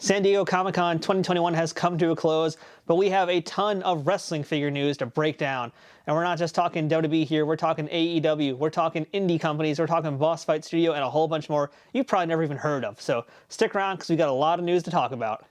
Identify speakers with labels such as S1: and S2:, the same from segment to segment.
S1: San Diego Comic-Con 2021 has come to a close, but we have a ton of wrestling figure news to break down. And we're not just talking WWE here, we're talking AEW, we're talking indie companies, we're talking BossFight Studio, and a whole bunch more you've probably never even heard of. So stick around because we got a lot of news to talk about.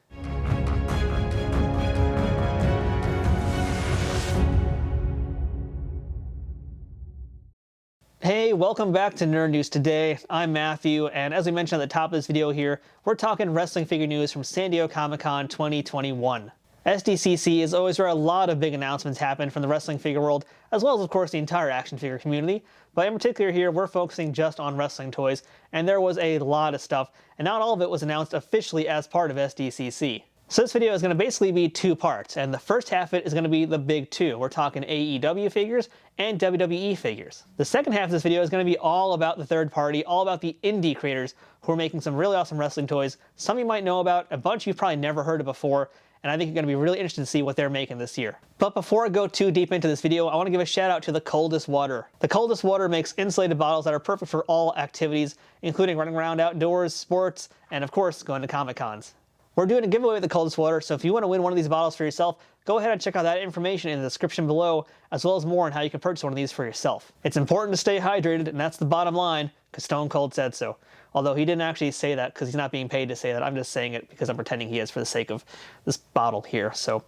S1: Hey, welcome back to Nerd News Today. I'm Matthew, and as we mentioned at the top of this video here, we're talking wrestling figure news from San Diego Comic-Con 2021. SDCC is always where a lot of big announcements happen from the wrestling figure world, as well as, of course, the entire action figure community. But in particular here, we're focusing just on wrestling toys, and there was a lot of stuff, and not all of it was announced officially as part of SDCC. So this video is going to basically be two parts, and the first half of it is going to be the big two. We're talking AEW figures and WWE figures. The second half of this video is going to be all about the third party, all about the indie creators who are making some really awesome wrestling toys. Some you might know about, a bunch you've probably never heard of before, and I think you're going to be really interested to see what they're making this year. But before I go too deep into this video, I want to give a shout out to the Coldest Water. The Coldest Water makes insulated bottles that are perfect for all activities, including running around outdoors, sports, and of course, going to Comic-Cons. We're doing a giveaway with the Coldest Water, so if you want to win one of these bottles for yourself, go ahead and check out that information in the description below, as well as more on how you can purchase one of these for yourself. It's important to stay hydrated, and that's the bottom line, because Stone Cold said so. Although he didn't actually say that, because he's not being paid to say that. I'm just saying it because I'm pretending he is for the sake of this bottle here. So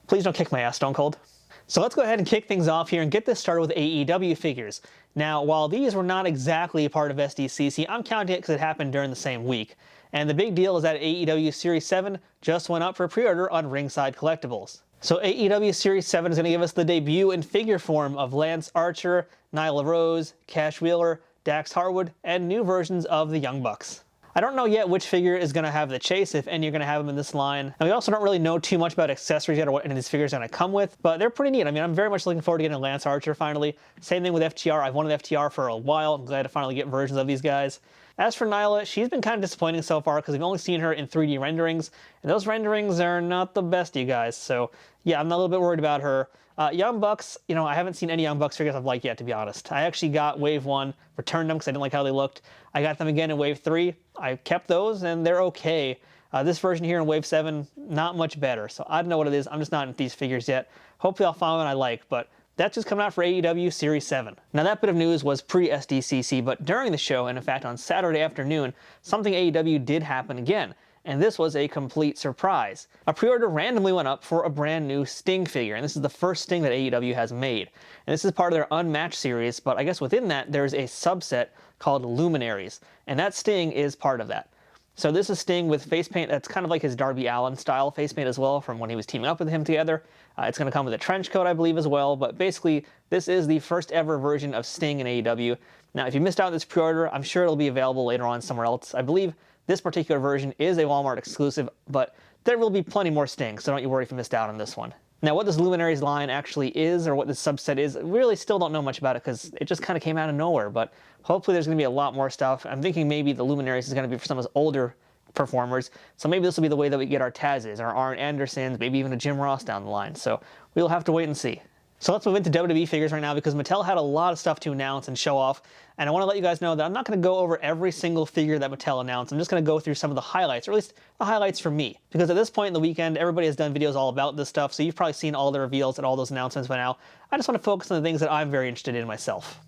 S1: please don't kick my ass, Stone Cold. So let's go ahead and kick things off here and get this started with AEW figures. Now, while these were not exactly a part of SDCC, I'm counting it because it happened during the same week. And the big deal is that AEW Series 7 just went up for pre-order on Ringside Collectibles. So AEW Series 7 is going to give us the debut in figure form of Lance Archer, Nyla Rose, Cash Wheeler, Dax Harwood, and new versions of the Young Bucks. I don't know yet which figure is going to have the chase, if any are going to have them in this line. And we also don't really know too much about accessories yet or what any of these figures are going to come with, but they're pretty neat. I mean, I'm very much looking forward to getting Lance Archer finally. Same thing with FTR. I've wanted FTR for a while. I'm glad to finally get versions of these guys. As for Nyla, she's been kind of disappointing so far because we've only seen her in 3D renderings, and those renderings are not the best, you guys. So yeah, I'm a little bit worried about her. Young Bucks, I haven't seen any Young Bucks figures I've liked yet, to be honest. I actually got Wave 1, returned them because I didn't like how they looked. I got them again in Wave 3. I kept those, and they're okay. This version here in Wave 7, not much better. So I don't know what it is. I'm just not into these figures yet. Hopefully I'll find one I like, but that's just coming out for AEW Series 7. Now that bit of news was pre-SDCC, but during the show, and in fact on Saturday afternoon, something AEW did happen again. And this was a complete surprise. A pre-order randomly went up for a brand new Sting figure, and this is the first Sting that AEW has made. And this is part of their Unmatched series, but I guess within that there's a subset called Luminaries, and that Sting is part of that. So this is Sting with face paint that's kind of like his Darby Allin style face paint as well from when he was teaming up with him together. It's going to come with a trench coat, I believe, as well, but basically this is the first ever version of Sting in AEW. Now if you missed out on this pre-order, I'm sure it'll be available later on somewhere else. I believe this particular version is a Walmart exclusive, but there will be plenty more Stings, so don't you worry if you missed out on this one. Now what this Luminaries line actually is, or what this subset is, we really still don't know much about it because it just kind of came out of nowhere, but hopefully there's going to be a lot more stuff. I'm thinking maybe the Luminaries is going to be for some of those older performers, so maybe this will be the way that we get our Tazes, our Arn Andersons, maybe even a Jim Ross down the line, so we'll have to wait and see. So let's move into WWE figures right now because Mattel had a lot of stuff to announce and show off, and I want to let you guys know that I'm not going to go over every single figure that Mattel announced. I'm just going to go through some of the highlights, or at least the highlights for me. Because at this point in the weekend, everybody has done videos all about this stuff, so you've probably seen all the reveals and all those announcements by now. I just want to focus on the things that I'm very interested in myself.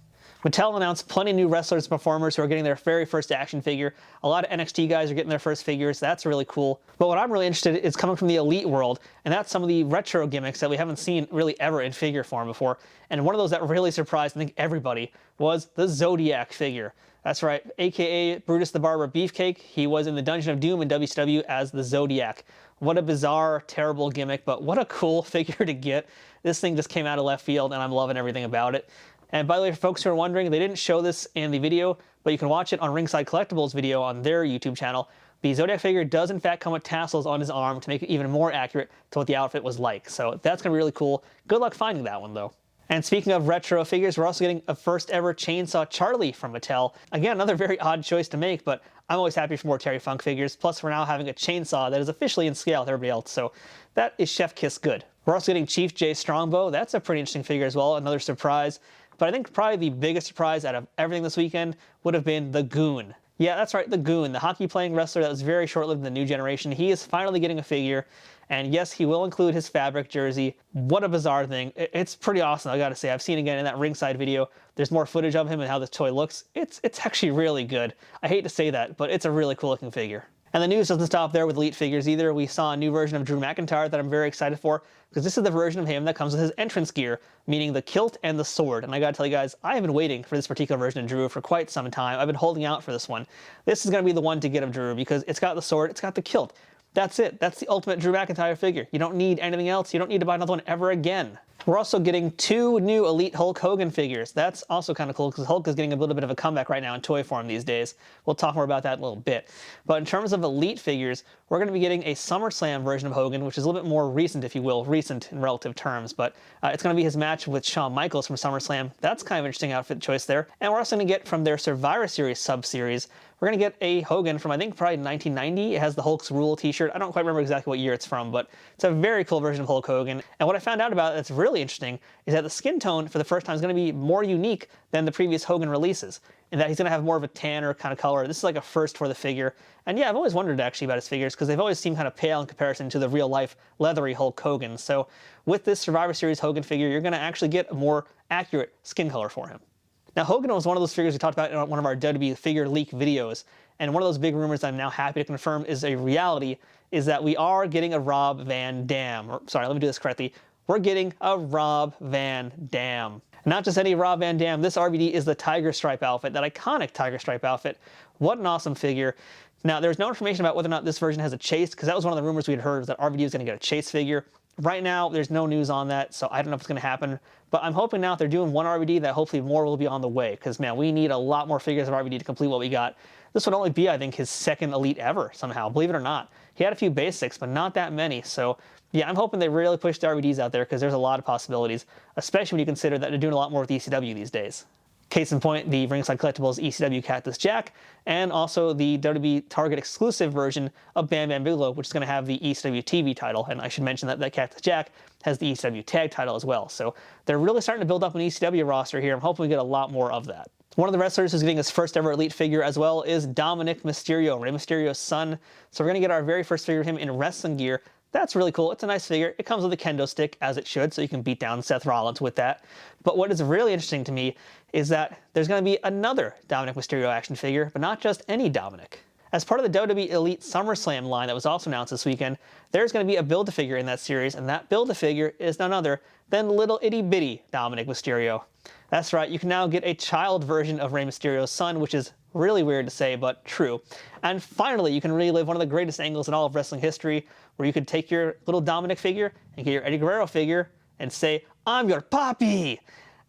S1: Mattel announced plenty of new wrestlers and performers who are getting their very first action figure. A lot of NXT guys are getting their first figures. That's really cool. But what I'm really interested in is coming from the Elite world, and that's some of the retro gimmicks that we haven't seen really ever in figure form before. And one of those that really surprised, I think, everybody was the Zodiac figure. That's right, aka Brutus the Barber Beefcake. He was in the Dungeon of Doom in WCW as the Zodiac. What a bizarre, terrible gimmick, but what a cool figure to get. This thing just came out of left field, and I'm loving everything about it. And by the way, for folks who are wondering, they didn't show this in the video, but you can watch it on Ringside Collectibles video on their YouTube channel. The Zodiac figure does in fact come with tassels on his arm to make it even more accurate to what the outfit was like. So that's going to be really cool. Good luck finding that one though. And speaking of retro figures, we're also getting a first ever Chainsaw Charlie from Mattel. Again, another very odd choice to make, but I'm always happy for more Terry Funk figures. Plus we're now having a chainsaw that is officially in scale with everybody else, so that is chef kiss good. We're also getting Chief Jay Strongbow. That's a pretty interesting figure as well, another surprise. But I think probably the biggest surprise out of everything this weekend would have been the Goon. Yeah, that's right, the Goon, the hockey-playing wrestler that was very short-lived in the new generation. He is finally getting a figure, and yes, he will include his fabric jersey. What a bizarre thing. It's pretty awesome, I gotta say. I've seen again in that ringside video, there's more footage of him and how this toy looks. It's actually really good. I hate to say that, but it's a really cool-looking figure. And the news doesn't stop there with Elite figures either. We saw a new version of Drew McIntyre that I'm very excited for, because this is the version of him that comes with his entrance gear, meaning the kilt and the sword. And I gotta tell you guys, I have been waiting for this particular version of Drew for quite some time. I've been holding out for this one. This is gonna be the one to get of Drew, because it's got the sword, it's got the kilt. That's it. That's the ultimate Drew McIntyre figure. You don't need anything else. You don't need to buy another one ever again. We're also getting 2 new Elite Hulk Hogan figures. That's also kind of cool because Hulk is getting a little bit of a comeback right now in toy form these days. We'll talk more about that in a little bit. But in terms of Elite figures, we're going to be getting a SummerSlam version of Hogan, which is a little bit more recent, if you will, recent in relative terms. But it's going to be his match with Shawn Michaels from SummerSlam. That's kind of an interesting outfit choice there. And we're also going to get from their Survivor Series sub-series, we're going to get a Hogan from, I think, probably 1990. It has the Hulk's Rule t-shirt. I don't quite remember exactly what year it's from, but it's a very cool version of Hulk Hogan. And what I found out about it that's really interesting is that the skin tone for the first time is going to be more unique than the previous Hogan releases, in that he's going to have more of a tanner kind of color. This is like a first for the figure. And yeah, I've always wondered actually about his figures because they've always seemed kind of pale in comparison to the real life leathery Hulk Hogan. So with this Survivor Series Hogan figure, you're going to actually get a more accurate skin color for him. Now, Hogan was one of those figures we talked about in one of our WWE figure leak videos, and one of those big rumors I'm now happy to confirm is a reality, is that we are getting a Rob Van Dam. Sorry, let me do this correctly. We're getting a Rob Van Dam. Not just any Rob Van Dam, this RVD is the Tiger Stripe outfit, that iconic Tiger Stripe outfit. What an awesome figure. Now, there's no information about whether or not this version has a chase, because that was one of the rumors we had heard, was that RVD was going to get a chase figure. Right now, there's no news on that, so I don't know if it's going to happen. But I'm hoping now if they're doing one RVD that hopefully more will be on the way, because, man, we need a lot more figures of RVD to complete what we got. This would only be, I think, his second Elite ever, somehow, believe it or not. He had a few basics, but not that many, so yeah, I'm hoping they really push the RVDs out there, because there's a lot of possibilities, especially when you consider that they're doing a lot more with ECW these days. Case in point, the Ringside Collectibles ECW Cactus Jack, and also the WWE Target exclusive version of Bam Bam Bigelow, which is going to have the ECW TV title. And I should mention that that Cactus Jack has the ECW tag title as well. So they're really starting to build up an ECW roster here. I'm hoping we get a lot more of that. One of the wrestlers who's getting his first ever Elite figure as well is Dominik Mysterio, Rey Mysterio's son. So we're going to get our very first figure of him in wrestling gear. That's really cool. It's a nice figure. It comes with a kendo stick, as it should, so you can beat down Seth Rollins with that. But what is really interesting to me is that there's going to be another Dominik Mysterio action figure, but not just any Dominik. As part of the WWE Elite SummerSlam line that was also announced this weekend, there's going to be a Build-A-Figure in that series, and that Build-A-Figure is none other than little itty-bitty Dominik Mysterio. That's right, you can now get a child version of Rey Mysterio's son, which is really weird to say, but true. And finally, you can relive one of the greatest angles in all of wrestling history, where you could take your little Dominik figure and get your Eddie Guerrero figure and say, "I'm your papi!"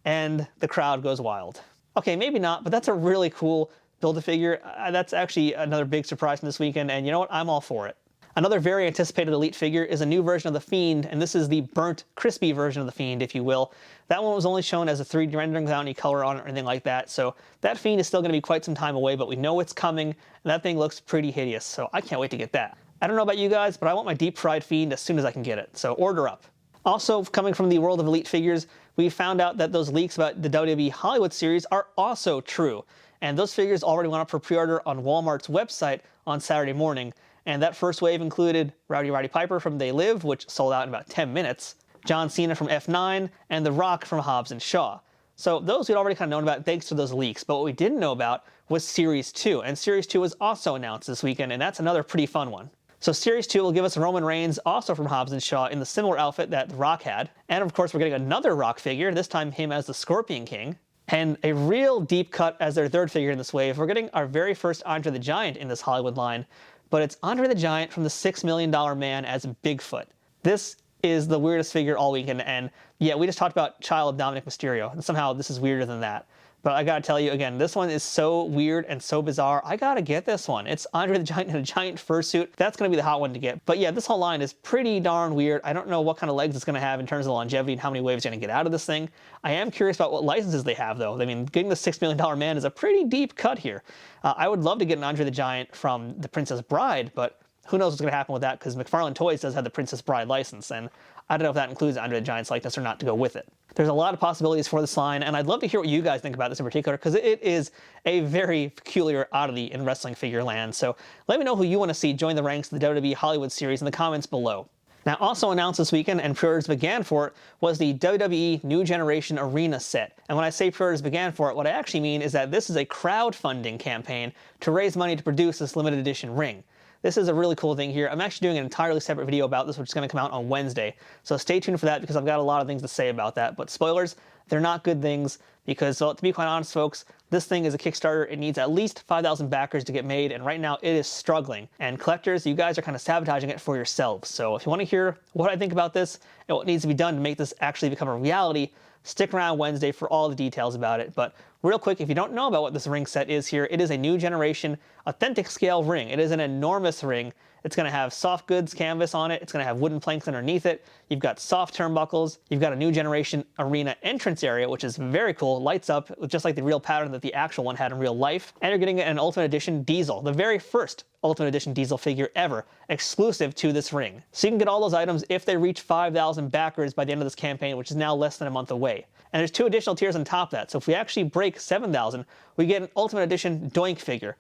S1: And the crowd goes wild. Okay, maybe not, but that's a really cool Build-A-Figure. That's actually another big surprise from this weekend, and you know what? I'm all for it. Another very anticipated Elite figure is a new version of The Fiend, and this is the burnt, crispy version of The Fiend, if you will. That one was only shown as a 3D rendering without any color on it or anything like that, so that Fiend is still going to be quite some time away, but we know it's coming, and that thing looks pretty hideous, so I can't wait to get that. I don't know about you guys, but I want my deep-fried Fiend as soon as I can get it, so order up. Also, coming from the world of Elite figures, we found out that those leaks about the WWE Hollywood series are also true, and those figures already went up for pre-order on Walmart's website on Saturday morning. And that first wave included Rowdy Roddy Piper from They Live, which sold out in about 10 minutes, John Cena from F9, and The Rock from Hobbs & Shaw. So those we'd already kind of known about thanks to those leaks, but what we didn't know about was Series 2, and Series 2 was also announced this weekend, and that's another pretty fun one. So Series 2 will give us Roman Reigns, also from Hobbs & Shaw, in the similar outfit that The Rock had, and of course we're getting another Rock figure, this time him as the Scorpion King, and a real deep cut as their third figure in this wave. We're getting our very first Andre the Giant in this Hollywood line, but it's Andre the Giant from the $6 Million Man as Bigfoot. This is the weirdest figure all weekend, and yeah, we just talked about child Dominik Mysterio, and somehow this is weirder than that. But I gotta tell you again, this one is so weird and so bizarre. I gotta get this one. It's Andre the Giant in a giant fursuit. That's gonna be the hot one to get. But yeah, this whole line is pretty darn weird. I don't know what kind of legs it's gonna have in terms of longevity and how many waves you're gonna get out of this thing. I am curious about what licenses they have though. I mean, getting the $6 Million Man is a pretty deep cut here. I would love to get an Andre the Giant from The Princess Bride, but who knows what's going to happen with that, because McFarlane Toys does have the Princess Bride license, and I don't know if that includes Andre the Giant's likeness or not to go with it. There's a lot of possibilities for this line, and I'd love to hear what you guys think about this in particular, because it is a very peculiar oddity in wrestling figure land. So let me know who you want to see join the ranks of the WWE Hollywood series in the comments below. Now, also announced this weekend, and pre-orders began for it, was the WWE New Generation Arena set. And when I say pre-orders began for it, what I actually mean is that this is a crowdfunding campaign to raise money to produce this limited edition ring. This is a really cool thing here. I'm actually doing an entirely separate video about this, which is going to come out on Wednesday. So stay tuned for that, because I've got a lot of things to say about that. But spoilers, they're not good things, because, well, to be quite honest, folks, this thing is a Kickstarter. It needs at least 5,000 backers to get made, and right now it is struggling. And collectors, you guys are kind of sabotaging it for yourselves. So if you want to hear what I think about this and what needs to be done to make this actually become a reality, stick around Wednesday for all the details about it. But real quick, if you don't know about what this ring set is here, it is a New Generation authentic scale ring. It is an enormous ring. It's going to have soft goods canvas on it. It's going to have wooden planks underneath it. You've got soft turnbuckles. You've got a New Generation Arena entrance area, which is very cool. Lights up just like the real pattern that the actual one had in real life. And you're getting an Ultimate Edition Diesel, the very first Ultimate Edition Diesel figure ever, exclusive to this ring. So you can get all those items if they reach 5,000 backers by the end of this campaign, which is now less than a month away. And there's 2 additional tiers on top of that. So if we actually break 7,000, we get an Ultimate Edition Doink figure.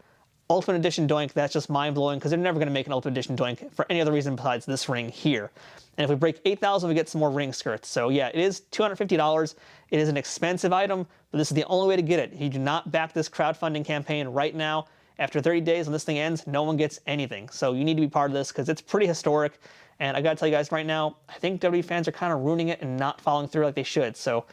S1: Ultimate Edition Doink, that's just mind-blowing, because they're never going to make an Ultimate Edition Doink for any other reason besides this ring here. And if we break 8,000, we get some more ring skirts. So yeah, it is $250. It is an expensive item, but this is the only way to get it. If you do not back this crowdfunding campaign right now, after 30 days when this thing ends, no one gets anything. So you need to be part of this, because it's pretty historic. And I gotta tell you guys right now, I think WWE fans are kind of ruining it and not following through like they should. So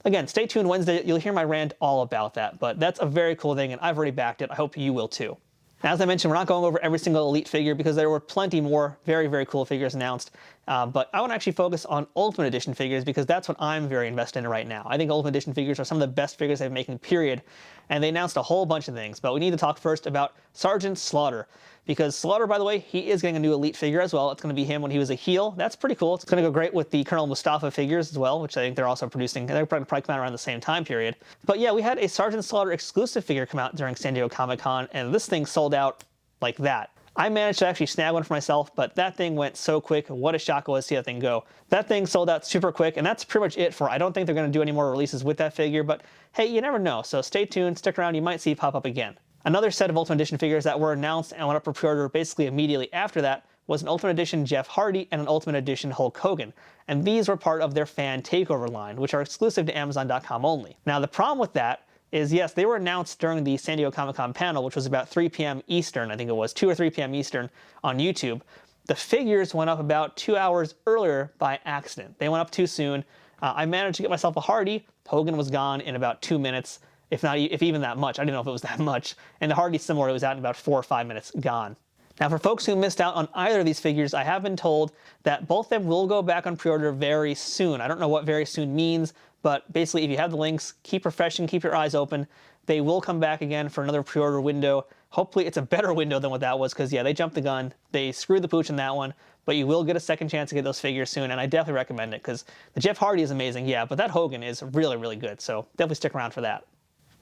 S1: again, stay tuned Wednesday. You'll hear my rant all about that. But that's a very cool thing, and I've already backed it. I hope you will too. Now, as I mentioned, we're not going over every single Elite figure, because there were plenty more very, very cool figures announced. But I want to actually focus on Ultimate Edition figures, because that's what I'm very invested in right now. I think Ultimate Edition figures are some of the best figures they've making, period. And they announced a whole bunch of things. But we need to talk first about Sergeant Slaughter. Because Slaughter, by the way, he is getting a new Elite figure as well. It's going to be him when he was a heel. That's pretty cool. It's going to go great with the Colonel Mustafa figures as well, which I think they're also producing. They're probably come out around the same time period. But yeah, we had a Sergeant Slaughter exclusive figure come out during San Diego Comic-Con, and this thing sold out like that. I managed to actually snag one for myself, but that thing went so quick. What a shock it was to see that thing go. That thing sold out super quick, and that's pretty much it for it. I don't think they're going to do any more releases with that figure, but hey, you never know. So stay tuned, stick around, you might see it pop up again. Another set of Ultimate Edition figures that were announced and went up for pre-order basically immediately after that was an Ultimate Edition Jeff Hardy and an Ultimate Edition Hulk Hogan. And these were part of their fan takeover line, which are exclusive to Amazon.com only. Now, the problem with that is, yes, they were announced during the San Diego Comic-Con panel, which was about 3 p.m. Eastern, I think it was, 2 or 3 p.m. Eastern on YouTube. The figures went up about 2 hours earlier by accident. They went up too soon. I managed to get myself a Hardy. Hogan was gone in about 2 minutes, if even that much. I didn't know if it was that much. And the Hardy similar, it was out in about 4 or 5 minutes, gone. Now, for folks who missed out on either of these figures, I have been told that both of them will go back on pre-order very soon. I don't know what very soon means, but basically, if you have the links, keep refreshing, keep your eyes open. They will come back again for another pre-order window. Hopefully, it's a better window than what that was, because, yeah, they jumped the gun. They screwed the pooch in that one, but you will get a second chance to get those figures soon, and I definitely recommend it, because the Jeff Hardy is amazing, yeah, but that Hogan is really, really good, so definitely stick around for that.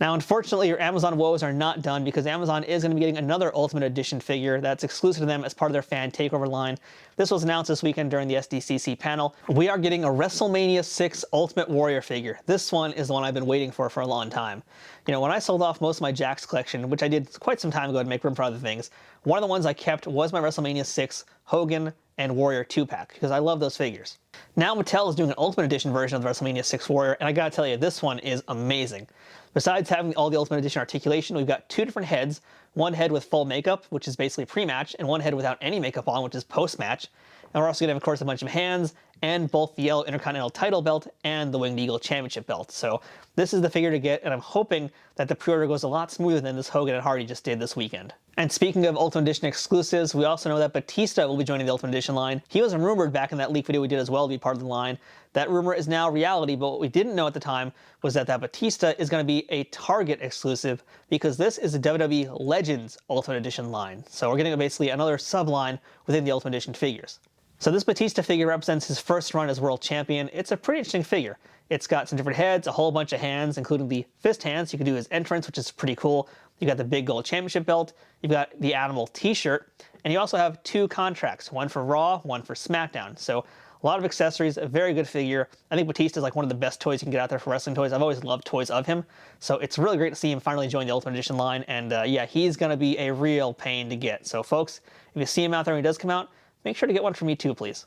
S1: Now, unfortunately, your Amazon woes are not done, because Amazon is going to be getting another Ultimate Edition figure that's exclusive to them as part of their fan takeover line. This was announced this weekend during the SDCC panel. We are getting a WrestleMania 6 Ultimate Warrior figure. This one is the one I've been waiting for a long time. You know, when I sold off most of my Jakks collection, which I did quite some time ago to make room for other things, one of the ones I kept was my WrestleMania 6 Hogan and Warrior 2-pack, because I love those figures. Now Mattel is doing an Ultimate Edition version of the WrestleMania 6 Warrior, and I gotta tell you, this one is amazing. Besides having all the Ultimate Edition articulation, we've got 2 different heads. One head with full makeup, which is basically pre-match, and one head without any makeup on, which is post-match. And we're also going to have, of course, a bunch of hands, and both the yellow Intercontinental title belt and the Winged Eagle Championship belt. So this is the figure to get, and I'm hoping that the pre-order goes a lot smoother than this Hogan and Hardy just did this weekend. And speaking of Ultimate Edition exclusives, we also know that Batista will be joining the Ultimate Edition line. He was rumored back in that leak video we did as well to be part of the line. That rumor is now reality, but what we didn't know at the time was that Batista is going to be a Target exclusive, because this is a WWE Legends Ultimate Edition line. So we're getting basically another sub-line within the Ultimate Edition figures. So this Batista figure represents his first run as world champion. It's a pretty interesting figure. It's got some different heads, a whole bunch of hands, including the fist hands. You can do his entrance, which is pretty cool. You got the big gold championship belt. You've got the Animal t-shirt. And you also have 2 contracts, one for Raw, one for SmackDown. So a lot of accessories, a very good figure. I think Batista is like one of the best toys you can get out there for wrestling toys. I've always loved toys of him. So it's really great to see him finally join the Ultimate Edition line. And yeah, he's going to be a real pain to get. So folks, if you see him out there when he does come out, make sure to get one for me too, please.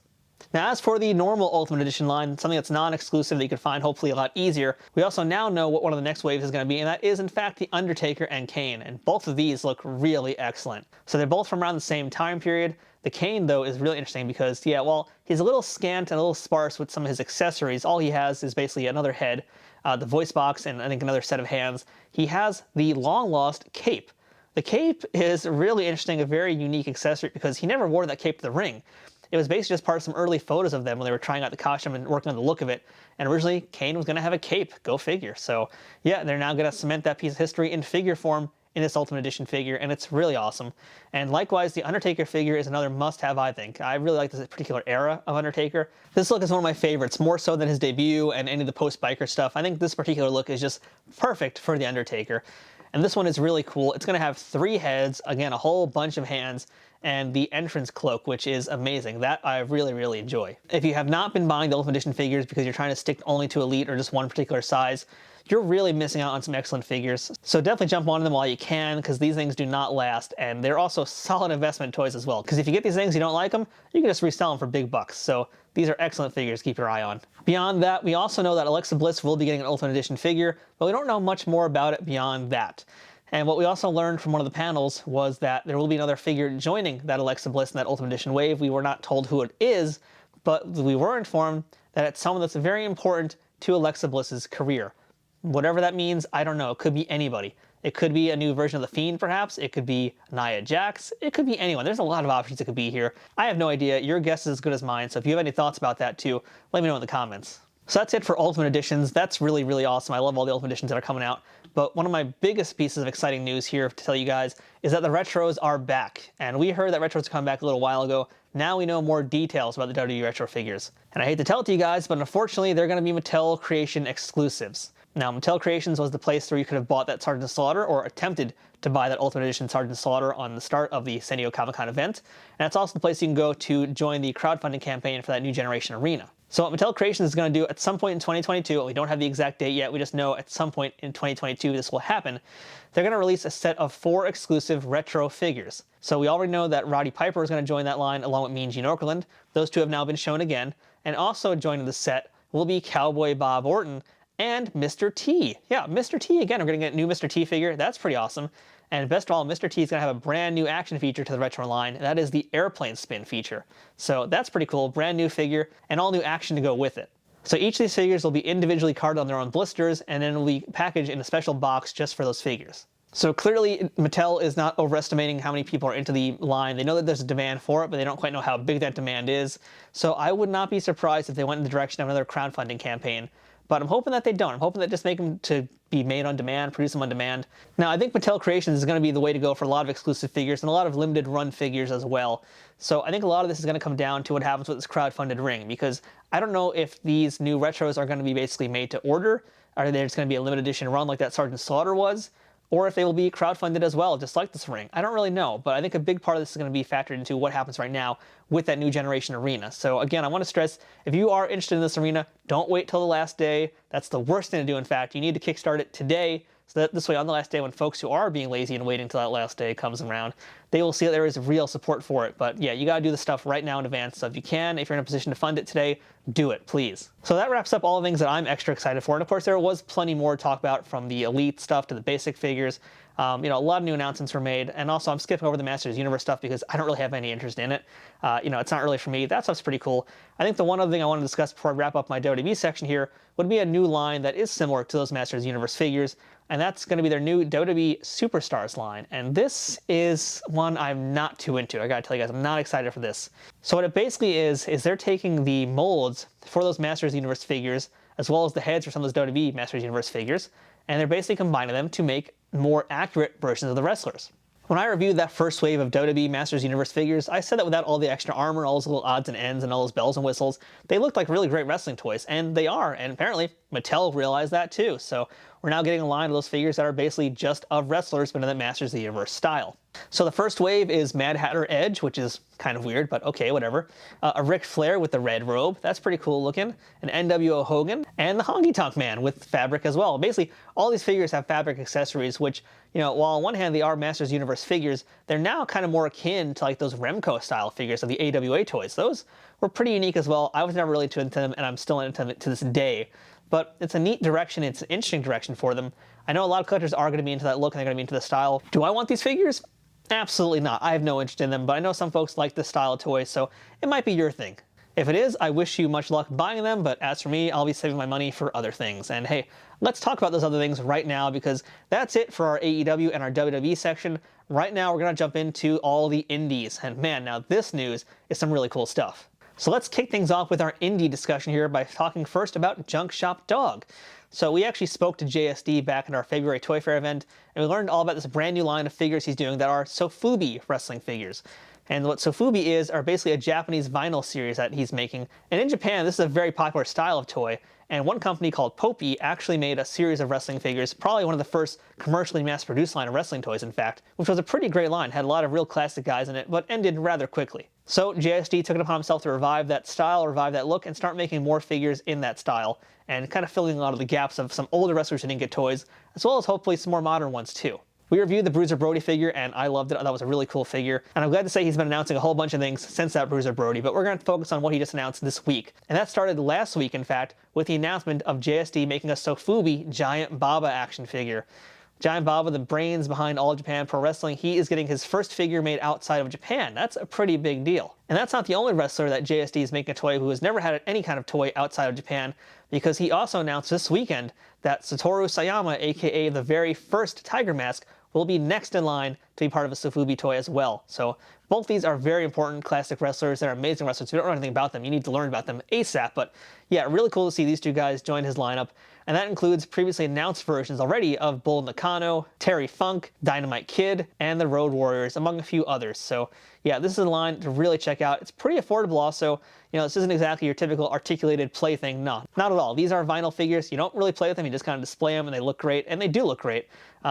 S1: Now, as for the normal Ultimate Edition line, something that's non-exclusive that you can find hopefully a lot easier, we also now know what one of the next waves is going to be, and that is, in fact, The Undertaker and Kane. And both of these look really excellent. So they're both from around the same time period. The Kane, though, is really interesting because, yeah, well, he's a little scant and a little sparse with some of his accessories. All he has is basically another head, the voice box, and I think another set of hands. He has the long-lost cape. The cape is really interesting, a very unique accessory, because he never wore that cape to the ring. It was basically just part of some early photos of them when they were trying out the costume and working on the look of it. And originally, Kane was going to have a cape. Go figure. So yeah, they're now going to cement that piece of history in figure form in this Ultimate Edition figure, and it's really awesome. And likewise, the Undertaker figure is another must-have, I think. I really like this particular era of Undertaker. This look is one of my favorites, more so than his debut and any of the post-biker stuff. I think this particular look is just perfect for the Undertaker. And this one is really cool. It's going to have 3 heads, again, a whole bunch of hands, and the entrance cloak, which is amazing. That I really, really enjoy. If you have not been buying the Ultimate Edition figures because you're trying to stick only to Elite or just one particular size, you're really missing out on some excellent figures. So definitely jump on them while you can, because these things do not last, and they're also solid investment toys as well. Because if you get these things, you don't like them, you can just resell them for big bucks. So these are excellent figures to keep your eye on. Beyond that, we also know that Alexa Bliss will be getting an Ultimate Edition figure, but we don't know much more about it beyond that. And what we also learned from one of the panels was that there will be another figure joining that Alexa Bliss in that Ultimate Edition wave. We were not told who it is, but we were informed that it's someone that's very important to Alexa Bliss's career. Whatever that means, I don't know. It could be anybody. It could be a new version of The Fiend, perhaps. It could be Nia Jax. It could be anyone. There's a lot of options it could be here. I have no idea. Your guess is as good as mine, so if you have any thoughts about that too, let me know in the comments. So that's it for Ultimate Editions. That's really, really awesome. I love all the Ultimate Editions that are coming out. But one of my biggest pieces of exciting news here to tell you guys is that the retros are back. And we heard that retros come back a little while ago. Now we know more details about the WWE retro figures. And I hate to tell it to you guys, but unfortunately they're going to be Mattel Creation exclusives. Now, Mattel Creations was the place where you could have bought that Sergeant Slaughter or attempted to buy that Ultimate Edition Sergeant Slaughter on the start of the San Diego Comic-Con event. And it's also the place you can go to join the crowdfunding campaign for that New Generation Arena. So what Mattel Creations is going to do at some point in 2022, we don't have the exact date yet, we just know at some point in 2022 this will happen, they're going to release a set of 4 exclusive retro figures. So we already know that Roddy Piper is going to join that line along with Mean Gene Okerlund. Those 2 have now been shown again. And also joining the set will be Cowboy Bob Orton and Mr. T. Yeah, Mr. T again. We're going to get a new Mr. T figure. That's pretty awesome. And best of all, Mr. T is going to have a brand new action feature to the retro line. And that is the airplane spin feature. So that's pretty cool. Brand new figure and all new action to go with it. So each of these figures will be individually carded on their own blisters and then will be packaged in a special box just for those figures. So clearly Mattel is not overestimating how many people are into the line. They know that there's a demand for it, but they don't quite know how big that demand is. So I would not be surprised if they went in the direction of another crowdfunding campaign. But I'm hoping that they don't. I'm hoping that just make them to be made on demand, produce them on demand. Now, I think Mattel Creations is going to be the way to go for a lot of exclusive figures and a lot of limited run figures as well. So I think a lot of this is going to come down to what happens with this crowdfunded ring, because I don't know if these new retros are going to be basically made to order, or they're just going to be a limited edition run like that Sergeant Slaughter was, or if they will be crowdfunded as well, just like this ring. I don't really know, but I think a big part of this is going to be factored into what happens right now with that New Generation Arena. So again, I want to stress, if you are interested in this arena, don't wait till the last day. That's the worst thing to do, in fact. You need to kickstart it today, so that this way on the last day, when folks who are being lazy and waiting until that last day comes around, they will see that there is real support for it. But yeah, you got to do the stuff right now in advance. So if you can, if you're in a position to fund it today, do it, please. So that wraps up all the things that I'm extra excited for. And of course, there was plenty more to talk about, from the Elite stuff to the basic figures. A lot of new announcements were made. And also, I'm skipping over the Masters Universe stuff because I don't really have any interest in it. It's not really for me. That stuff's pretty cool. I think the one other thing I want to discuss before I wrap up my WWE section here would be a new line that is similar to those Masters Universe figures. And that's going to be their new WWE Superstars line. And this is one I'm not too into. I gotta tell you guys, I'm not excited for this. So what it basically is they're taking the molds for those Masters Universe figures, as well as the heads for some of those WWE Masters Universe figures, and they're basically combining them to make more accurate versions of the wrestlers. When I reviewed that first wave of WWE Masters Universe figures, I said that without all the extra armor, all those little odds and ends, and all those bells and whistles, they looked like really great wrestling toys, and they are, and apparently Mattel realized that too, so we're now getting a line of those figures that are basically just of wrestlers, but in the Masters of the Universe style. So the first wave is Mad Hatter Edge, which is kind of weird, but okay, whatever. A Ric Flair with the red robe, that's pretty cool looking. An NWO Hogan, and the Honky Tonk Man with fabric as well. Basically, all these figures have fabric accessories, which, you know, while on one hand they are Masters Universe figures, they're now kind of more akin to like those Remco style figures of the AWA toys. Those were pretty unique as well. I was never really into them, and I'm still into them to this day. But it's a neat direction, it's an interesting direction for them. I know a lot of collectors are going to be into that look and they're going to be into the style. Do I want these figures? Absolutely not. I have no interest in them, but I know some folks like this style of toys, so it might be your thing. If it is, I wish you much luck buying them, but as for me, I'll be saving my money for other things. And hey, let's talk about those other things right now, because that's it for our AEW and our WWE section. Right now, we're going to jump into all the indies. And man, now this news is some really cool stuff. So let's kick things off with our indie discussion here by talking first about Junkshopdog. So we actually spoke to JSD back in our February Toy Fair event, and we learned all about this brand new line of figures he's doing that are sophubi wrestling figures. And what sophubi is are basically a Japanese vinyl series that he's making. And in Japan, this is a very popular style of toy. And one company called Poppy actually made a series of wrestling figures, probably one of the first commercially mass-produced line of wrestling toys, in fact, which was a pretty great line, had a lot of real classic guys in it, but ended rather quickly. So JSD took it upon himself to revive that style, revive that look, and start making more figures in that style, and kind of filling a lot of the gaps of some older wrestlers who didn't get toys, as well as hopefully some more modern ones too. We reviewed the Bruiser Brody figure, and I loved it. I thought it was a really cool figure. And I'm glad to say he's been announcing a whole bunch of things since that Bruiser Brody, but we're going to focus on what he just announced this week. And that started last week, in fact, with the announcement of JSD making a sophubi Giant Baba action figure. Giant Baba, the brains behind All Japan Pro Wrestling, he is getting his first figure made outside of Japan. That's a pretty big deal. And that's not the only wrestler that JSD is making a toy who has never had any kind of toy outside of Japan, because he also announced this weekend that Satoru Sayama, aka the very first Tiger Mask, will be next in line to be part of a sophubi toy as well. So both these are very important classic wrestlers. They're amazing wrestlers. If you don't know anything about them, you need to learn about them ASAP. But yeah, really cool to see these two guys join his lineup. And that includes previously announced versions already of Bull Nakano, Terry Funk, Dynamite Kid, and the Road Warriors, among a few others. So yeah, this is a line to really check out. It's pretty affordable also. You know, this isn't exactly your typical articulated plaything. No, not at all. These are vinyl figures. You don't really play with them. You just kind of display them, and they look great, and they do look great.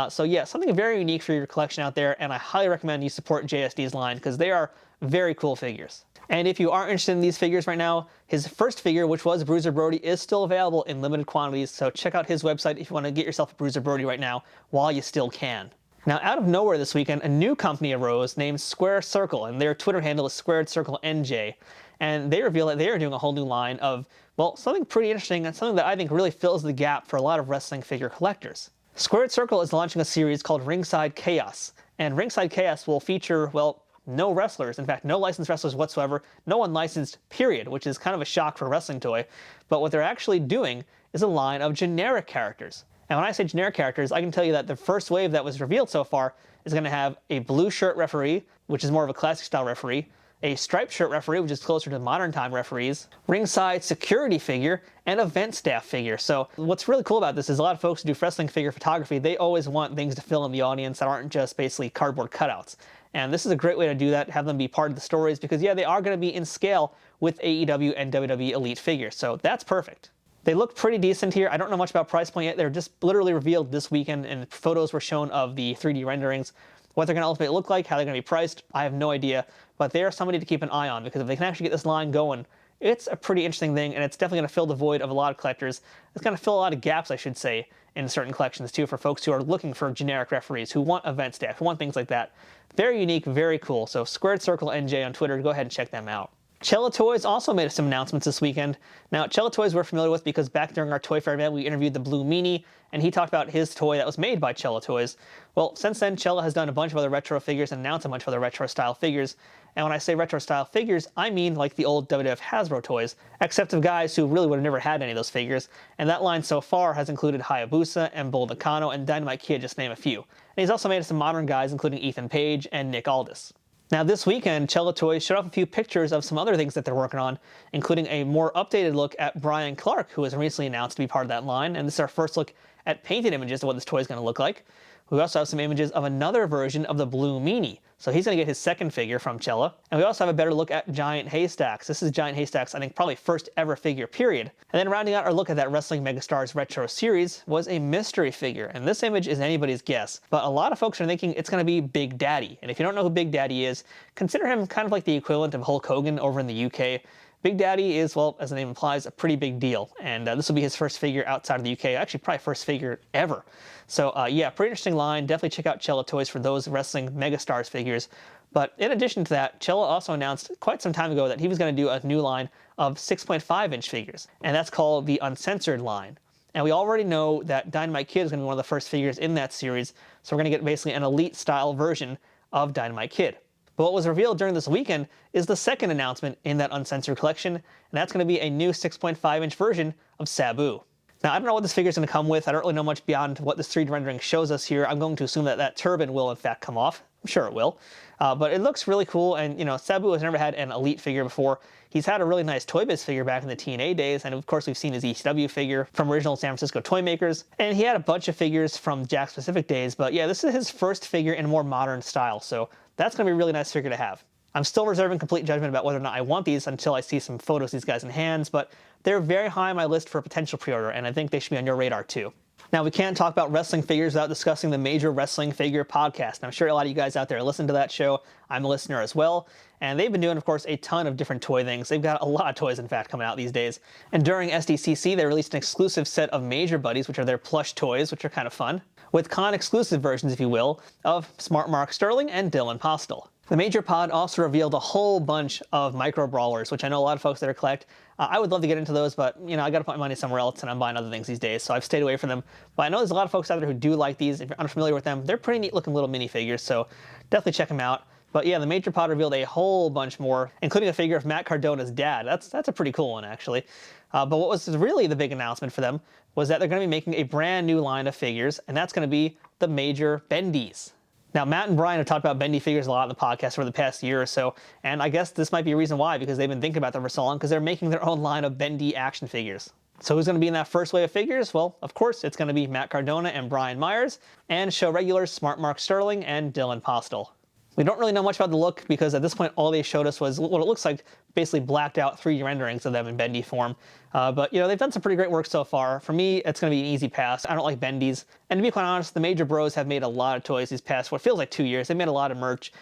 S1: So yeah, something very unique for your collection out there, and I highly recommend you support JSD's line, because they are very cool figures. And if you are interested in these figures right now, his first figure, which was Bruiser Brody, is still available in limited quantities, so check out his website if you want to get yourself a Bruiser Brody right now while you still can. Now, out of nowhere this weekend, a new company arose named Square Circle, and their Twitter handle is Squared Circle NJ. And they reveal that they are doing a whole new line of, well, something pretty interesting and something that I think really fills the gap for a lot of wrestling figure collectors. Squared Circle is launching a series called Ringside Chaos, and Ringside Chaos will feature, well, no wrestlers, in fact, no licensed wrestlers whatsoever, no unlicensed, period, which is kind of a shock for a wrestling toy. But what they're actually doing is a line of generic characters. And when I say generic characters, I can tell you that the first wave that was revealed so far is going to have a blue shirt referee, which is more of a classic style referee, a striped shirt referee, which is closer to modern time referees, ringside security figure, and event staff figure. So what's really cool about this is a lot of folks who do wrestling figure photography, they always want things to fill in the audience that aren't just basically cardboard cutouts. And this is a great way to do that, have them be part of the stories, because yeah, they are going to be in scale with AEW and WWE Elite figures, so that's perfect. They look pretty decent here. I don't know much about price point yet. They're just literally revealed this weekend, and photos were shown of the 3D renderings. What they're going to ultimately look like, how they're going to be priced, I have no idea. But they are somebody to keep an eye on, because if they can actually get this line going, it's a pretty interesting thing, and it's definitely going to fill the void of a lot of collectors. It's going to fill a lot of gaps, I should say, in certain collections too, for folks who are looking for generic referees, who want event staff, who want things like that. Very unique, very cool. So Squared Circle NJ on Twitter, go ahead and check them out. Chella Toys also made some announcements this weekend. Now, Chella Toys we're familiar with because back during our Toy Fair event, we interviewed the Blue Meanie, and he talked about his toy that was made by Chella Toys. Well, since then, Chella has done a bunch of other retro figures and announced a bunch of other retro-style figures. And when I say retro-style figures, I mean like the old WWF Hasbro toys, except of guys who really would have never had any of those figures. And that line so far has included Hayabusa and Bull Nakano and Dynamite Kid, just to name a few. And he's also made some modern guys, including Ethan Page and Nick Aldis. Now this weekend, Chella Toys showed off a few pictures of some other things that they're working on, including a more updated look at Brian Clark, who was recently announced to be part of that line, and this is our first look at painted images of what this toy is going to look like. We also have some images of another version of the Blue Meanie. So he's going to get his second figure from Chella. And we also have a better look at Giant Haystacks. This is Giant Haystacks, I think, probably first ever figure, period. And then rounding out our look at that Wrestling Megastars Retro Series was a mystery figure. And this image is anybody's guess. But a lot of folks are thinking it's going to be Big Daddy. And if you don't know who Big Daddy is, consider him kind of like the equivalent of Hulk Hogan over in the UK. Big Daddy is, well, as the name implies, a pretty big deal, and this will be his first figure outside of the UK, actually probably first figure ever. So yeah, pretty interesting line. Definitely check out Chella Toys for those Wrestling Megastars figures. But in addition to that, Chella also announced quite some time ago that he was going to do a new line of 6.5-inch figures, and that's called the Uncensored line. And we already know that Dynamite Kid is going to be one of the first figures in that series, so we're going to get basically an elite-style version of Dynamite Kid. But what was revealed during this weekend is the second announcement in that Uncensored collection, and that's going to be a new 6.5-inch version of Sabu. Now, I don't know what this figure is going to come with. I don't really know much beyond what this 3D rendering shows us here. I'm going to assume that that turban will, in fact, come off. I'm sure it will. But it looks really cool, and, you know, Sabu has never had an elite figure before. He's had a really nice Toy Biz figure back in the TNA days, and of course we've seen his ECW figure from original San Francisco Toymakers, and he had a bunch of figures from Jakks Pacific days, but yeah, this is his first figure in a more modern style, so that's going to be a really nice figure to have. I'm still reserving complete judgment about whether or not I want these until I see some photos of these guys in hands, but they're very high on my list for a potential pre-order, and I think they should be on your radar too. Now, we can't talk about wrestling figures without discussing the Major Wrestling Figure podcast. And I'm sure a lot of you guys out there listen to that show. I'm a listener as well. And they've been doing, of course, a ton of different toy things. They've got a lot of toys, in fact, coming out these days. And during SDCC, they released an exclusive set of Major Buddies, which are their plush toys, which are kind of fun, with con-exclusive versions, if you will, of Smart Mark Sterling and Dylan Postel. The Major Pod also revealed a whole bunch of micro brawlers, which I know a lot of folks that are collect. I would love to get into those, but you know, I got to put my money somewhere else, and I'm buying other things these days, so I've stayed away from them. But I know there's a lot of folks out there who do like these. If you're unfamiliar with them, they're pretty neat looking little minifigures, so definitely check them out. But yeah, the Major Pod revealed a whole bunch more, including a figure of Matt Cardona's dad. That's a pretty cool one, actually. But what was really the big announcement for them was that they're going to be making a brand new line of figures, and that's going to be the Major Bendies. Now, Matt and Brian have talked about bendy figures a lot in the podcast over the past year or so, and I guess this might be a reason why, because they've been thinking about them for so long, because they're making their own line of bendy action figures. So who's going to be in that first wave of figures? Well, of course, it's going to be Matt Cardona and Brian Myers, and show regulars Smart Mark Sterling and Dylan Postel. We don't really know much about the look, because at this point all they showed us was what it looks like basically blacked out 3D renderings of them in bendy form. But you know, they've done some pretty great work so far. For me, it's going to be an easy pass. I don't like bendies. And to be quite honest, the Major Bros have made a lot of toys these past, what feels like 2 years. They've made a lot of merch.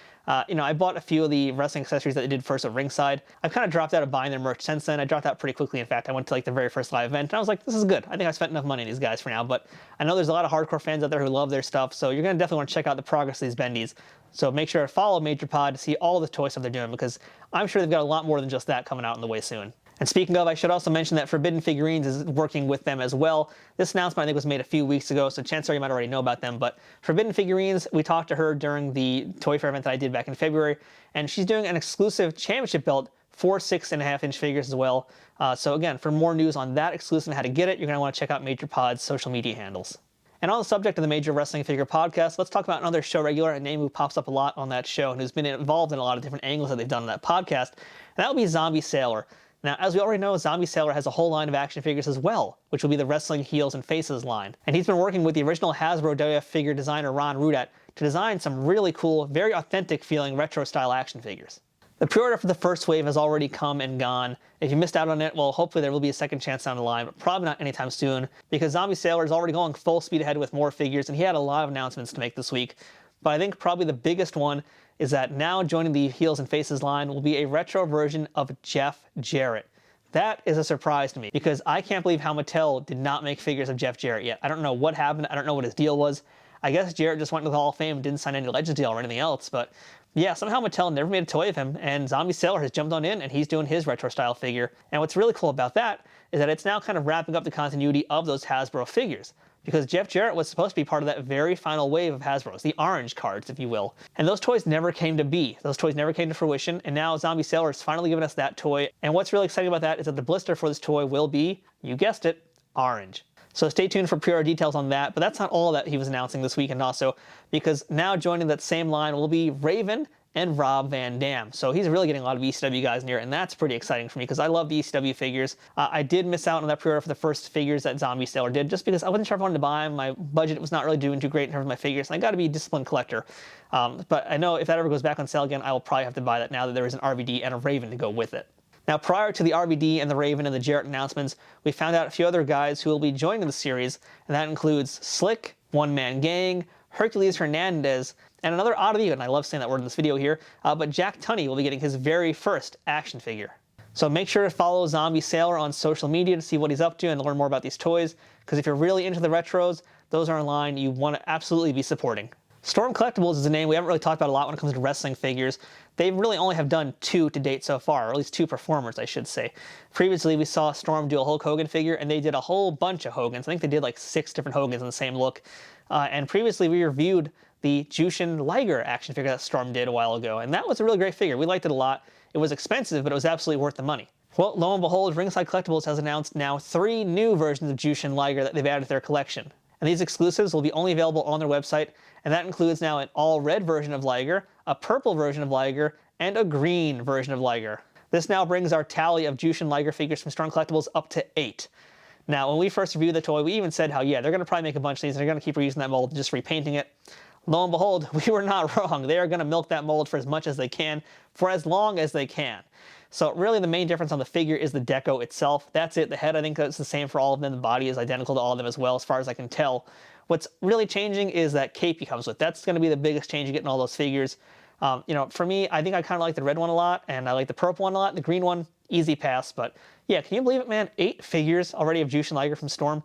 S1: You know, I bought a few of the wrestling accessories that they did first at Ringside. I've kind of dropped out of buying their merch since then. I dropped out pretty quickly, in fact. I went to like the very first live event, and I was like, this is good. I think I spent enough money on these guys for now, but I know there's a lot of hardcore fans out there who love their stuff, so you're going to definitely want to check out the progress of these bendies. So make sure to follow Major Pod to see all the toy stuff they're doing, because I'm sure they've got a lot more than just that coming out in the way soon. And speaking of, I should also mention that Forbidden Figurines is working with them as well. This announcement, I think, was made a few weeks ago, so chances are you might already know about them. But Forbidden Figurines, we talked to her during the Toy Fair event that I did back in February, and she's doing an exclusive championship belt for 6.5-inch figures as well. So again, for more news on that exclusive and how to get it, you're going to want to check out Major Pod's social media handles. And on the subject of the Major Wrestling Figure podcast, let's talk about another show regular, a name who pops up a lot on that show and who's been involved in a lot of different angles that they've done on that podcast, and that would be Zombie Sailor. Now, as we already know, Zombie Sailor has a whole line of action figures as well, which will be the Wrestling Heels and Faces line. And he's been working with the original Hasbro WF figure designer Ron Rudat to design some really cool, very authentic feeling retro-style action figures. The pre-order for the first wave has already come and gone. If you missed out on it, well, hopefully there will be a second chance down the line, but probably not anytime soon, because Zombie Sailor is already going full speed ahead with more figures, and he had a lot of announcements to make this week. But I think probably the biggest one is that now joining the Heels and Faces line will be a retro version of Jeff Jarrett. That is a surprise to me, because I can't believe how Mattel did not make figures of Jeff Jarrett yet. I don't know what happened. I don't know what his deal was. I guess Jarrett just went to the Hall of Fame and didn't sign any Legends deal or anything else, but yeah, somehow Mattel never made a toy of him, and Zombie Sailor has jumped on in, and he's doing his retro-style figure. And what's really cool about that is that it's now kind of wrapping up the continuity of those Hasbro figures, because Jeff Jarrett was supposed to be part of that very final wave of Hasbros, the orange cards, if you will. And those toys never came to be. Those toys never came to fruition, and now Zombie Sailor has finally given us that toy. And what's really exciting about that is that the blister for this toy will be, you guessed it, orange. So stay tuned for pre-order details on that, but that's not all that he was announcing this weekend also, because now joining that same line will be Raven and Rob Van Dam. So he's really getting a lot of ECW guys in here, and that's pretty exciting for me because I love the ECW figures. I did miss out on that pre-order for the first figures that Zombie Sailor did, just because I wasn't sure if I wanted to buy them. My budget was not really doing too great in terms of my figures, and I got to be a disciplined collector. But I know if that ever goes back on sale again, I will probably have to buy that now that there is an RVD and a Raven to go with it. Now, prior to the RVD and the Raven and the Jarrett announcements, we found out a few other guys who will be joining the series, and that includes Slick, One Man Gang, Hercules Hernandez, and another oddity, and I love saying that word in this video here, but Jack Tunney will be getting his very first action figure. So make sure to follow Zombie Sailor on social media to see what he's up to and learn more about these toys, because if you're really into the retros, those are in line you want to absolutely be supporting. Storm Collectibles is a name we haven't really talked about a lot when it comes to wrestling figures. They really only have done 2 to date so far, or at least 2 performers, I should say. Previously, we saw Storm do a Hulk Hogan figure, and they did a whole bunch of Hogans. I think they did like 6 different Hogans in the same look. And previously, we reviewed the Jushin Liger action figure that Storm did a while ago, and that was a really great figure. We liked it a lot. It was expensive, but it was absolutely worth the money. Well, lo and behold, Ringside Collectibles has announced now 3 new versions of Jushin Liger that they've added to their collection. And these exclusives will be only available on their website, and that includes now an all-red version of Liger, a purple version of Liger, and a green version of Liger. This now brings our tally of Jushin Liger figures from Storm Collectibles up to 8. Now, when we first reviewed the toy, we even said how, yeah, they're going to probably make a bunch of these, and they're going to keep reusing that mold, just repainting it. Lo and behold, we were not wrong. They are going to milk that mold for as much as they can, for as long as they can. So really the main difference on the figure is the deco itself. That's it. The head, I think, is the same for all of them. The body is identical to all of them as well, as far as I can tell. What's really changing is that cape he comes with. That's going to be the biggest change you get in all those figures. For me, I think I kind of like the red one a lot, and I like the purple one a lot. The green one, easy pass. But yeah, can you believe it, man? 8 figures already of Jushin Liger from Storm.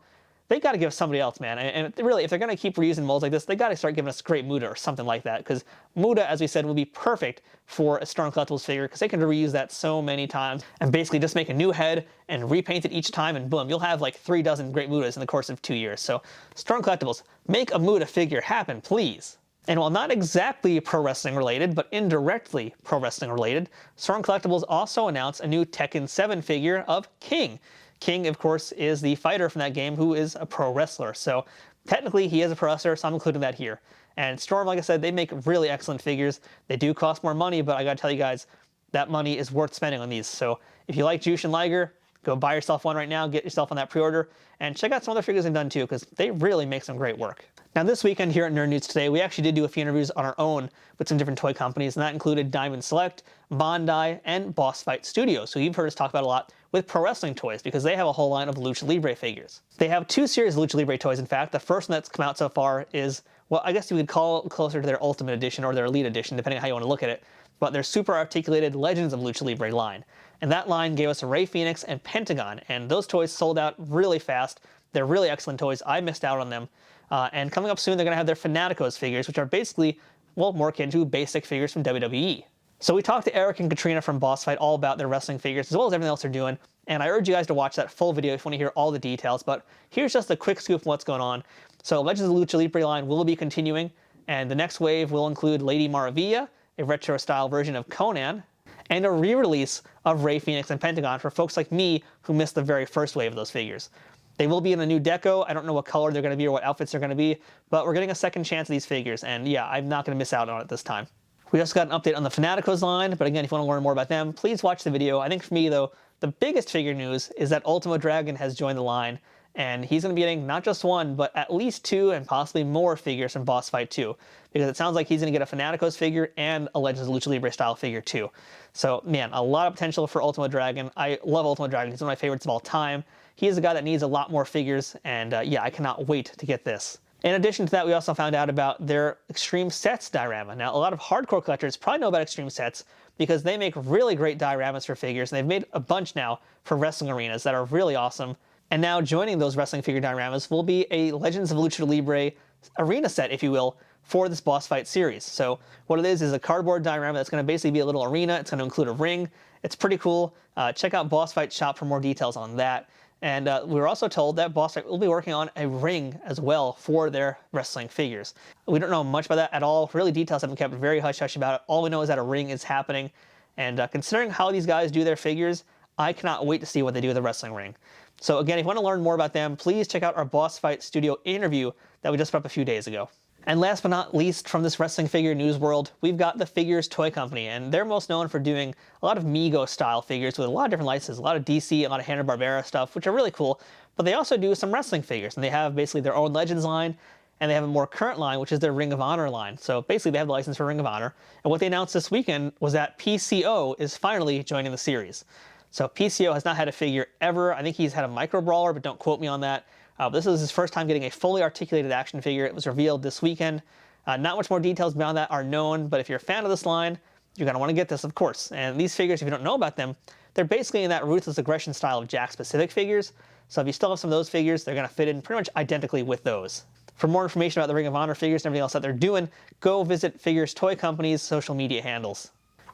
S1: They got to give somebody else, man. And really, if they're going to keep reusing molds like this, they got to start giving us Great Muta or something like that. Because Muta, as we said, will be perfect for a Storm Collectibles figure because they can reuse that so many times and basically just make a new head and repaint it each time, and boom, you'll have like 3 dozen Great Mutas in the course of 2 years. So Storm Collectibles, make a Muta figure happen, please. And while not exactly pro wrestling related, but indirectly pro wrestling related, Storm Collectibles also announced a new Tekken 7 figure of King. King, of course, is the fighter from that game who is a pro wrestler. So technically he is a pro wrestler, so I'm including that here. And Storm, like I said, they make really excellent figures. They do cost more money, but I gotta tell you guys, that money is worth spending on these. So if you like Jushin Liger, go buy yourself one right now, get yourself on that pre-order, and check out some other figures they've done too, because they really make some great work. Now this weekend here at Nerd News Today, we actually did do a few interviews on our own with some different toy companies, and that included Diamond Select, Bandai, and BossFight Studio. So you've heard us talk about a lot with pro wrestling toys, because they have a whole line of Lucha Libre figures. They have 2 series of Lucha Libre toys, in fact. The first one that's come out so far is, well, I guess you could call it closer to their Ultimate Edition or their Elite Edition, depending on how you want to look at it, but their super articulated Legends of Lucha Libre line. And that line gave us a Rey Fenix and Pentagon, and those toys sold out really fast. They're really excellent toys. I missed out on them. And coming up soon, they're going to have their Fanaticos figures, which are basically, well, more akin to basic figures from WWE. So we talked to Eric and Katrina from BossFight all about their wrestling figures, as well as everything else they're doing. And I urge you guys to watch that full video if you want to hear all the details. But here's just a quick scoop of what's going on. So Legends of Lucha Libre line will be continuing, and the next wave will include Lady Maravilla, a retro-style version of Conan, and a re-release of Rey Fenix and Pentagon for folks like me who missed the very first wave of those figures. They will be in a new deco. I don't know what color they're going to be or what outfits they're going to be, but we're getting a second chance at these figures, and yeah, I'm not going to miss out on it this time. We also got an update on the Fanaticos line, but again, if you want to learn more about them, please watch the video. I think for me, though, the biggest figure news is that Ultimo Dragon has joined the line, and he's going to be getting not just 1, but at least 2 and possibly more figures from BossFight 2, because it sounds like he's going to get a Fanaticos figure and a Legends of Lucha Libre style figure too. So, man, a lot of potential for Ultimo Dragon. I love Ultimo Dragon. He's one of my favorites of all time. He is a guy that needs a lot more figures, and yeah, I cannot wait to get this. In addition to that, we also found out about their Extreme Sets diorama. Now, a lot of hardcore collectors probably know about Extreme Sets because they make really great dioramas for figures, and they've made a bunch now for wrestling arenas that are really awesome. And now joining those wrestling figure dioramas will be a Legends of Lucha Libre arena set, if you will, for this boss fight series. So what it is a cardboard diorama that's going to basically be a little arena. It's going to include a ring. It's pretty cool. Check out BossFight Shop for more details on that. And we were also told that BossFight will be working on a ring as well for their wrestling figures. We don't know much about that at all. Really, details have been kept very hush-hush about it. All we know is that a ring is happening. And considering how these guys do their figures, I cannot wait to see what they do with the wrestling ring. So again, if you want to learn more about them, please check out our BossFight Studio interview that we just put up a few days ago. And last but not least, from this wrestling figure news world, we've got the Figures Toy Company, and they're most known for doing a lot of Mego-style figures with a lot of different licenses, a lot of DC, a lot of Hanna-Barbera stuff, which are really cool, but they also do some wrestling figures, and they have basically their own Legends line, and they have a more current line, which is their Ring of Honor line. So basically, they have the license for Ring of Honor, and what they announced this weekend was that PCO is finally joining the series. So PCO has not had a figure ever. I think he's had a Micro Brawler, but don't quote me on that. This is his first time getting a fully articulated action figure. It was revealed this weekend. Not much more details beyond that are known, but if you're a fan of this line, you're going to want to get this, of course. And these figures, if you don't know about them, they're basically in that ruthless aggression style of Jack-specific figures. So if you still have some of those figures, they're going to fit in pretty much identically with those. For more information about the Ring of Honor figures and everything else that they're doing, go visit Figures Toy Company's social media handles.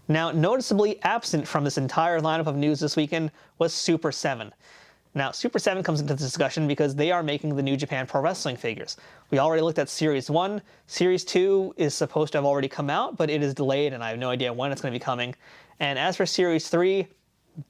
S1: Now, noticeably absent from this entire lineup of news this weekend was Super 7. Now, Super 7 comes into the discussion because they are making the New Japan Pro Wrestling figures. We already looked at Series 1. Series 2 is supposed to have already come out, but it is delayed, and I have no idea when it's going to be coming. And as for Series 3,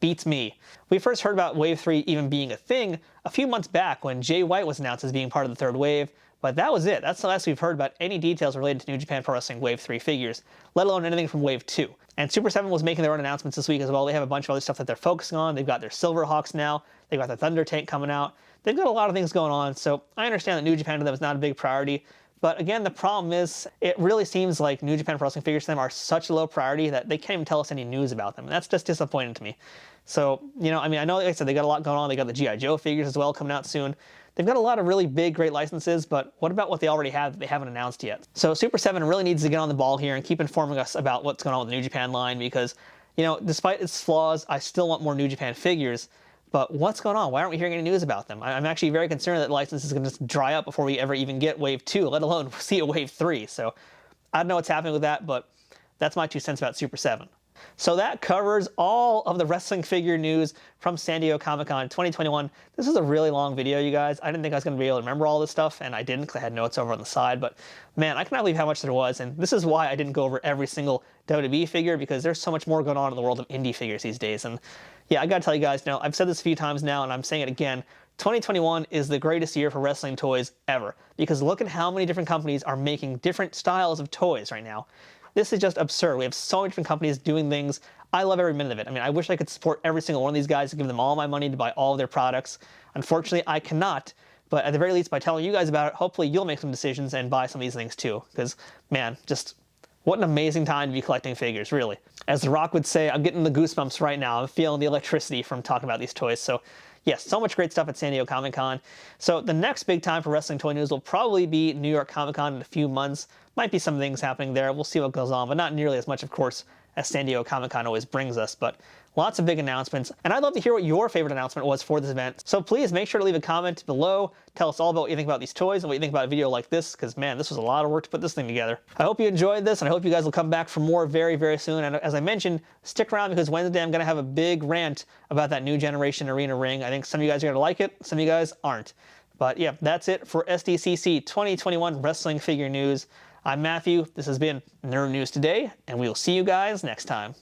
S1: beats me. We first heard about Wave 3 even being a thing a few months back when Jay White was announced as being part of the third wave, but that was it. That's the last we've heard about any details related to New Japan Pro Wrestling Wave 3 figures, let alone anything from Wave 2. And Super 7 was making their own announcements this week as well. They have a bunch of other stuff that they're focusing on. They've got their Silverhawks now. They've got their Thunder Tank coming out. They've got a lot of things going on, so I understand that New Japan to them is not a big priority. But again, the problem is, it really seems like New Japan Pro Wrestling figures to them are such a low priority that they can't even tell us any news about them. And that's just disappointing to me. So, you know, I mean, I know, like I said, they got a lot going on. They got the G.I. Joe figures as well coming out soon. They've got a lot of really big, great licenses, but what about what they already have that they haven't announced yet? So Super 7 really needs to get on the ball here and keep informing us about what's going on with the New Japan line because, you know, despite its flaws, I still want more New Japan figures. But what's going on? Why aren't we hearing any news about them? I'm actually very concerned that the license is going to just dry up before we ever even get Wave 2, let alone see a Wave 3. So I don't know what's happening with that, but that's my 2 cents about Super 7. So that covers all of the wrestling figure news from San Diego Comic-Con 2021. This is a really long video, you guys. I didn't think I was going to be able to remember all this stuff, and I didn't because I had notes over on the side. But man, I cannot believe how much there was, and this is why I didn't go over every single WWE figure, because there's so much more going on in the world of indie figures these days. And yeah, I gotta tell you guys, you know, I've said this a few times now, and I'm saying it again. 2021 is the greatest year for wrestling toys ever, because look at how many different companies are making different styles of toys right now. This is just absurd. We have so many different companies doing things. I love every minute of it. I mean, I wish I could support every single one of these guys and give them all my money to buy all of their products. Unfortunately, I cannot. But at the very least, by telling you guys about it, hopefully you'll make some decisions and buy some of these things too. Because, man, just what an amazing time to be collecting figures, really. As The Rock would say, I'm getting the goosebumps right now. I'm feeling the electricity from talking about these toys. So, yes, so much great stuff at San Diego Comic-Con. So the next big time for wrestling toy news will probably be New York Comic-Con in a few months. Might be some things happening there. We'll see what goes on, but not nearly as much, of course, as San Diego Comic-Con always brings us. But lots of big announcements, and I'd love to hear what your favorite announcement was for this event. So please make sure to leave a comment below. Tell us all about what you think about these toys and what you think about a video like this, because man, this was a lot of work to put this thing together. I hope you enjoyed this, and I hope you guys will come back for more very, very soon. And as I mentioned, stick around because Wednesday I'm going to have a big rant about that new generation arena ring. I think some of you guys are going to like it, some of you guys aren't. But yeah, that's it for SDCC 2021 Wrestling Figure News. I'm Matthew, this has been Nerd News Today, and we will see you guys next time.